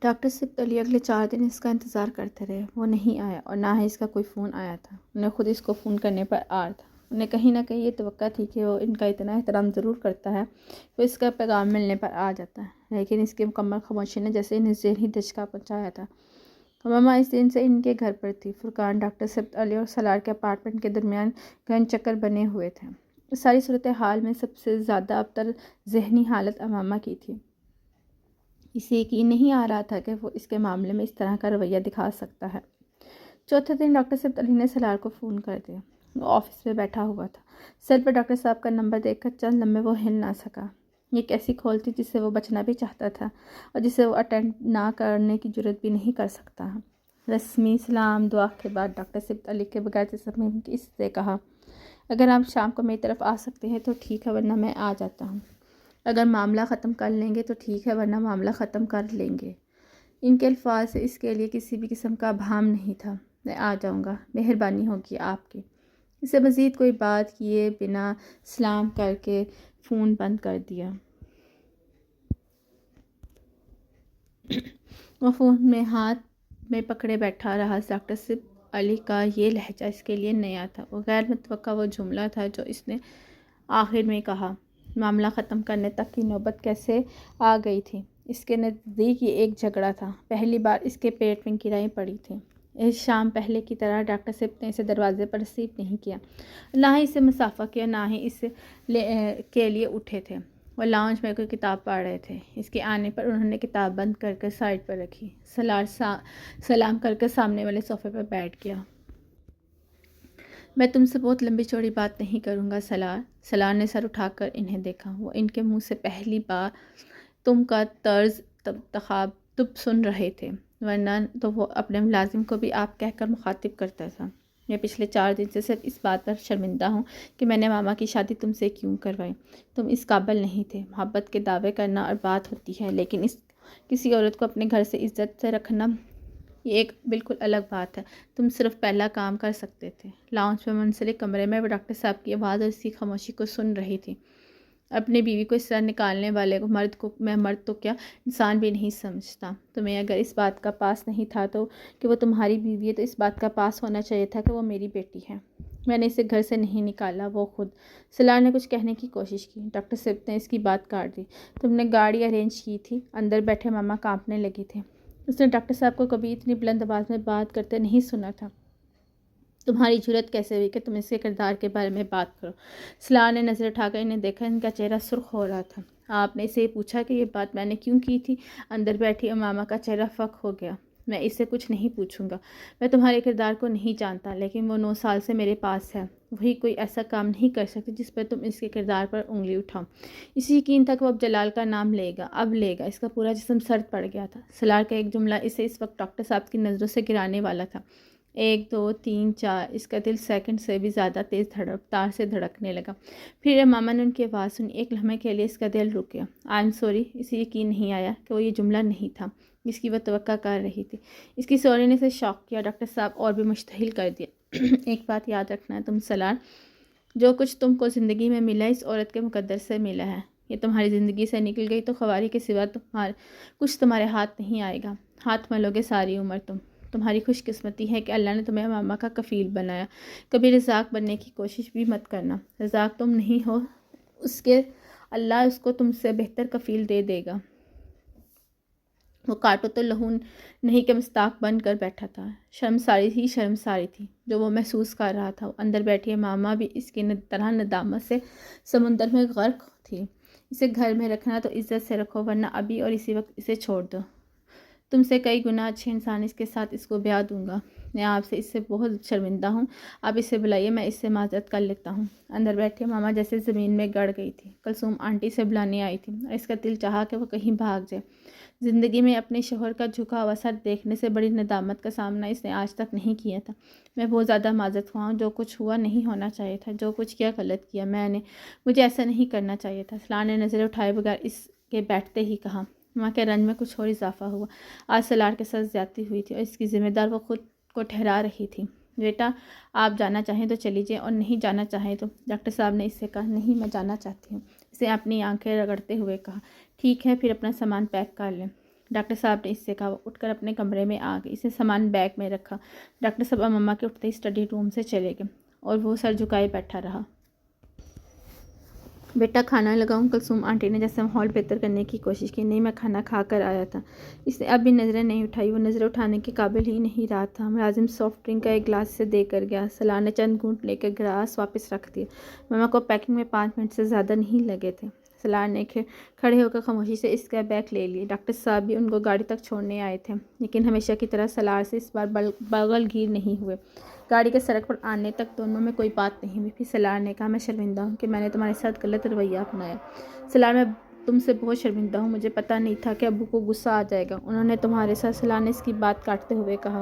Doctor صبت علی اگلے 4 دن اس کا انتظار کرتے رہے۔ وہ نہیں آیا اور نہ ہی اس کا کوئی فون آیا تھا۔ انہیں خود اس کو فون کرنے پر آر تھا۔ انہیں کہیں نہ کہیں یہ توقع تھی کہ وہ ان کا اتنا احترام ضرور کرتا ہے کہ اس کا پیغام ملنے پر آ جاتا ہے، لیکن اس کی مکمل خاموشی نے جیسے انہیں ذہنی دھچکا پہنچایا تھا۔ ماما اس دن سے ان کے گھر پر تھی۔ فرقان ڈاکٹر صبت علی اور سالار کے اپارٹمنٹ کے درمیان گھن چکر بنے ہوئے تھے۔ اس ساری صورتحال میں سب سے زیادہ ابتر ذہنی حالت امامہ کی تھی۔ اسے یقین نہیں آ رہا تھا کہ وہ اس کے معاملے میں اس طرح کا رویہ دکھا سکتا ہے۔ چوتھے دن ڈاکٹر صبت علی نے سالار کو فون کر دیا۔ وہ آفس میں بیٹھا ہوا تھا۔ سر پر ڈاکٹر صاحب کا نمبر دیکھ کر چند لمحے وہ ہل نہ سکا۔ یہ ایک ایسی کھول تھی جس سے وہ بچنا بھی چاہتا تھا اور جسے وہ اٹینڈ نہ کرنے کی جرات بھی نہیں کر سکتا۔ رسمی سلام دعا کے بعد ڈاکٹر صبت علی کے بغیر تصمیم کی اس سے کہا، اگر آپ شام کو میری طرف آ سکتے ہیں تو ٹھیک ہے، ورنہ میں آ جاتا ہوں۔ اگر معاملہ ختم کر لیں گے تو ٹھیک ہے، ورنہ معاملہ ختم کر لیں گے۔ ان کے الفاظ سے اس کے لیے کسی بھی قسم کا ابہام نہیں تھا۔ میں آ جاؤں گا، مہربانی ہوگی آپ کی۔ اسے مزید کوئی بات کیے بنا سلام کر کے فون بند کر دیا۔ وہ فون میں ہاتھ میں پکڑے بیٹھا رہا۔ ڈاکٹر صبت علی کا یہ لہجہ اس کے لیے نیا تھا۔ وہ غیر متوقع وہ جملہ تھا جو اس نے آخر میں کہا۔ معاملہ ختم کرنے تک کی نوبت کیسے آ گئی تھی؟ اس کے نزدیک یہ ایک جھگڑا تھا۔ پہلی بار اس کے پیٹ میں گرہیں پڑی تھیں۔ اس شام پہلے کی طرح ڈاکٹر صبت نے اسے دروازے پر ریسیو نہیں کیا، نہ ہی اسے مصافحہ کیا، نہ ہی اس کے لیے اٹھے تھے۔ وہ لاؤنج میں کوئی کتاب پڑھ رہے تھے۔ اس کے آنے پر انہوں نے کتاب بند کر کے سائڈ پر رکھی۔ سالار سلام کر کے سامنے والے صوفے پر بیٹھ گیا۔ میں تم سے بہت لمبی چوڑی بات نہیں کروں گا سالار۔ سالار نے سر اٹھا کر انہیں دیکھا۔ وہ ان کے منہ سے پہلی بار تم کا طرز تخاطب سن رہے تھے، ورنہ تو وہ اپنے ملازم کو بھی آپ کہہ کر مخاطب کرتا تھا۔ میں پچھلے 4 دن سے صرف اس بات پر شرمندہ ہوں کہ میں نے ماما کی شادی تم سے کیوں کروائی۔ تم اس قابل نہیں تھے۔ محبت کے دعوے کرنا اور بات ہوتی ہے، لیکن کسی عورت کو اپنے گھر سے عزت سے رکھنا یہ ایک بالکل الگ بات ہے۔ تم صرف پہلا کام کر سکتے تھے۔ لاؤنج میں منسلک کمرے میں وہ ڈاکٹر صاحب کی آواز اور اس کی خاموشی کو سن رہی تھی۔ اپنی بیوی کو اس طرح نکالنے والے کو میں مرد تو کیا انسان بھی نہیں سمجھتا۔ تمہیں اگر اس بات کا پاس نہیں تھا تو کہ وہ تمہاری بیوی ہے، تو اس بات کا پاس ہونا چاہیے تھا کہ وہ میری بیٹی ہے۔ میں نے اسے گھر سے نہیں نکالا، وہ خود۔ سالار نے کچھ کہنے کی کوشش کی۔ ڈاکٹر صبت نے اس کی بات کاٹ دی۔ تم نے گاڑی ارینج کی تھی؟ اندر بیٹھے ماما کانپنے لگی تھیں۔ اس نے ڈاکٹر صاحب کو کبھی اتنی بلند آواز میں بات کرتے نہیں سنا تھا۔ تمہاری جرأت کیسے ہوئی کہ تم اس کے کردار کے بارے میں بات کرو؟ سالار نے نظر اٹھا کر انہیں دیکھا۔ ان کا چہرہ سرخ ہو رہا تھا۔ آپ نے اسے یہ پوچھا کہ یہ بات میں نے کیوں کی تھی؟ اندر بیٹھی امامہ کا چہرہ فک ہو گیا۔ میں اس سے کچھ نہیں پوچھوں گا۔ میں تمہارے کردار کو نہیں جانتا، لیکن وہ 9 سال سے میرے پاس ہے۔ وہی کوئی ایسا کام نہیں کر سکتی جس پر تم اس کے کردار پر انگلی اٹھاؤ۔ اسے یقین تھا کہ وہ اب جلال کا نام لے گا، اب لے گا۔ اس کا پورا جسم سرد پڑ گیا تھا۔ سالار کا ایک جملہ اسے اس وقت ڈاکٹر صاحب کی نظروں سے گرانے والا تھا۔ 1 2 3 4 اس کا دل سیکنڈ سے بھی زیادہ تیز رفتار سے دھڑکنے لگا۔ پھر امامہ نے ان کی آواز سنی۔ ایک لمحے کے لیے اس کا دل رک گیا۔ I am sorry. اسے یقین نہیں آیا کہ وہ یہ جملہ نہیں تھا جس کی وہ توقع کر رہی تھی۔ اس کی سوری نے اسے شاک کیا۔ ڈاکٹر صاحب اور بھی مشتعل کر دیا۔ ایک بات یاد رکھنا تم سالار، جو کچھ تم کو زندگی میں ملا اس عورت کے مقدر سے ملا ہے۔ یہ تمہاری زندگی سے نکل گئی تو خواری کے سوا کچھ تمہارے ہاتھ نہیں آئے گا۔ ہاتھ ملو گے ساری عمر تم۔ تمہاری خوش قسمتی ہے کہ اللہ نے تمہیں ماما کا کفیل بنایا۔ کبھی رزاق بننے کی کوشش بھی مت کرنا۔ رزاق تم نہیں ہو، اس کے اللہ اس کو تم سے بہتر کفیل دے دے گا۔ وہ کاٹو تو لہو نہیں کہ مستاق بن کر بیٹھا تھا۔ شرمساری ہی شرمساری تھی جو وہ محسوس کر رہا تھا۔ اندر بیٹھی ماما بھی اس کی طرح ندامت سے سمندر میں غرق تھی۔ اسے گھر میں رکھنا تو عزت سے رکھو، ورنہ ابھی اور اسی وقت اسے چھوڑ دو۔ تم سے کئی گنا اچھے انسان اس کے ساتھ اس کو بیاہ دوں گا۔ میں آپ سے اس سے بہت شرمندہ ہوں۔ آپ اسے بلائیے، میں اس سے معذرت کر لیتا ہوں۔ اندر بیٹھے ماما جیسے زمین میں گڑ گئی تھی۔ کلثوم آنٹی سے بلانے آئی تھی اور اس کا دل چاہا کہ وہ کہیں بھاگ جائے۔ زندگی میں اپنے شوہر کا جھکا ہوا سر دیکھنے سے بڑی ندامت کا سامنا اس نے آج تک نہیں کیا تھا۔ میں بہت زیادہ معذرت خواہ ہوں۔ جو کچھ ہوا نہیں ہونا چاہیے تھا، جو کچھ کیا غلط کیا مجھے ایسا نہیں کرنا چاہیے تھا۔ سالار نے نظر اٹھائے بغیر اس کے بیٹھتے ہی کہا۔ ماں کے رنج میں کچھ اور اضافہ ہوا۔ آج سالار کے ساتھ زیادتی ہوئی تھی اور اس کی ذمہ دار وہ خود کو ٹھہرا رہی تھی۔ بیٹا آپ جانا چاہیں تو چلی جائیں اور نہیں جانا چاہیں تو۔ ڈاکٹر صاحب نے اس سے کہا۔ نہیں میں جانا چاہتی ہوں۔ اسے اپنی آنکھیں رگڑتے ہوئے کہا۔ ٹھیک ہے پھر اپنا سامان پیک کر لیں۔ ڈاکٹر صاحب نے اس سے کہا۔ وہ اٹھ کر اپنے کمرے میں آ گئی، اس نے سامان بیگ میں رکھا۔ ڈاکٹر صاحب اماں کے اٹھتے ہی اسٹڈی روم سے چلے گئے اور وہ سر جھکائے بیٹھا رہا۔ بیٹا کھانا لگاؤں؟ کلثوم آنٹی نے جیسے ماحول بہتر کرنے کی کوشش کی۔ نہیں، میں کھانا کھا کر آیا تھا۔ اس نے اب بھی نظریں نہیں اٹھائی، وہ نظریں اٹھانے کے قابل ہی نہیں رہا تھا۔ ملازم سافٹ ڈرنک کا ایک گلاس سے دے کر گیا۔ سلار نے چند گھونٹ لے کر گلاس واپس رکھ دیا۔ ماما کو پیکنگ میں 5 منٹ سے زیادہ نہیں لگے تھے۔ سلار نے کھڑے ہو کر خاموشی سے اس کا بیگ لے لیا۔ ڈاکٹر صاحب بھی ان کو گاڑی تک چھوڑنے آئے تھے، لیکن ہمیشہ کی طرح سلار سے اس بار بغل گیر نہیں ہوئے۔ گاڑی کے سڑک پر آنے تک دونوں میں کوئی بات نہیں ہوئی۔ پھر سلار نے کہا، میں شرمندہ ہوں کہ میں نے تمہارے ساتھ غلط رویہ اپنایا۔ سلار، میں تم سے بہت شرمندہ ہوں، مجھے پتہ نہیں تھا کہ ابو کو غصہ آ جائے گا، انہوں نے تمہارے ساتھ۔ سلار نے اس کی بات کاٹتے ہوئے کہا۔